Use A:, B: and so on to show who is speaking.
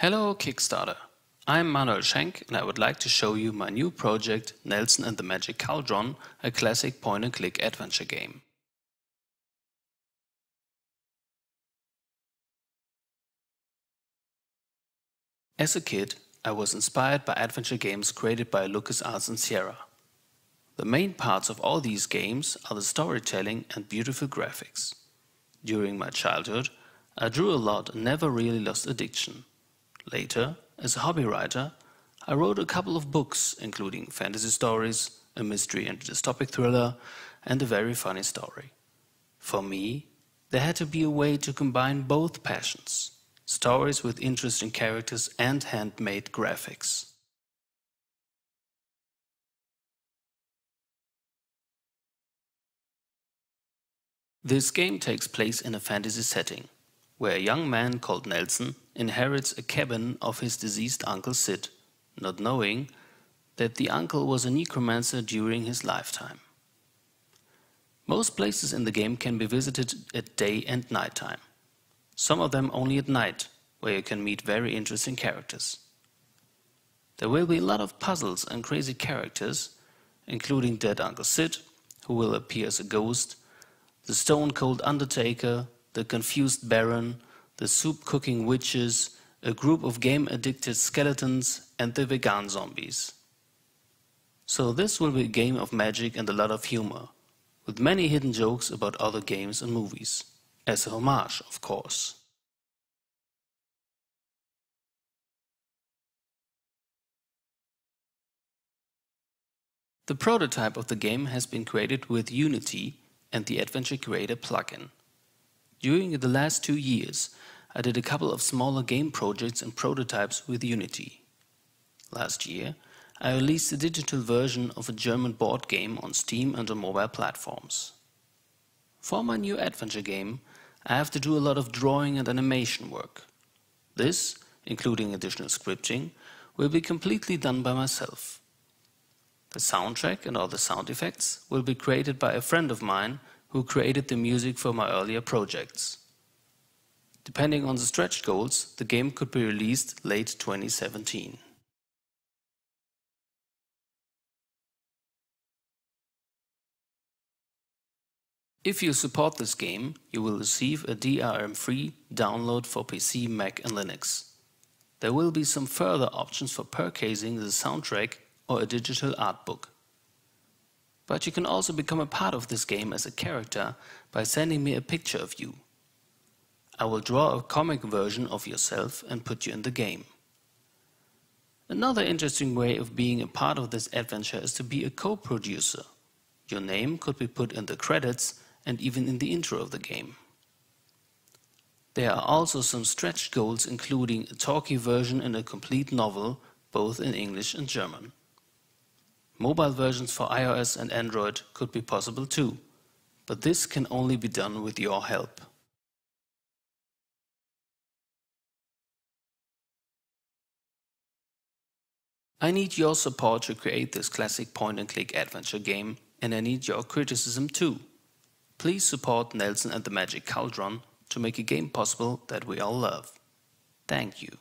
A: Hello Kickstarter! I'm Manuel Schenk and I would like to show you my new project Nelson and the Magic Cauldron, a classic point-and-click adventure game. As a kid, I was inspired by adventure games created by LucasArts and Sierra. The main parts of all these games are the storytelling and beautiful graphics. During my childhood, I drew a lot and never really lost addiction. Later, as a hobby writer, I wrote a couple of books including fantasy stories, a mystery and dystopic thriller, and a very funny story. For me, there had to be a way to combine both passions, stories with interesting characters and handmade graphics. This game takes place in a fantasy setting, where a young man called Nelson inherits a cabin of his deceased uncle Sid, not knowing that the uncle was a necromancer during his lifetime. Most places in the game can be visited at day and night time. Some of them only at night, where you can meet very interesting characters. There will be a lot of puzzles and crazy characters, including dead Uncle Sid, who will appear as a ghost, the stone-cold undertaker, the confused baron, the soup-cooking witches, a group of game-addicted skeletons, and the vegan zombies. So this will be a game of magic and a lot of humor, with many hidden jokes about other games and movies. As a homage, of course. The prototype of the game has been created with Unity and the Adventure Creator plugin. During the last 2 years, I did a couple of smaller game projects and prototypes with Unity. Last year, I released a digital version of a German board game on Steam and on mobile platforms. For my new adventure game, I have to do a lot of drawing and animation work. This, including additional scripting, will be completely done by myself. The soundtrack and all the sound effects will be created by a friend of mine who created the music for my earlier projects. Depending on the stretch goals, the game could be released late 2017. If you support this game, you will receive a DRM-free download for PC, Mac and Linux. There will be some further options for purchasing the soundtrack or a digital art book. But you can also become a part of this game as a character by sending me a picture of you. I will draw a comic version of yourself and put you in the game. Another interesting way of being a part of this adventure is to be a co-producer. Your name could be put in the credits and even in the intro of the game. There are also some stretch goals, including a talkie version and a complete novel, both in English and German. Mobile versions for iOS and Android could be possible too, but this can only be done with your help. I need your support to create this classic point-and-click adventure game, and I need your criticism too. Please support Nelson and the Magic Cauldron to make a game possible that we all love. Thank you.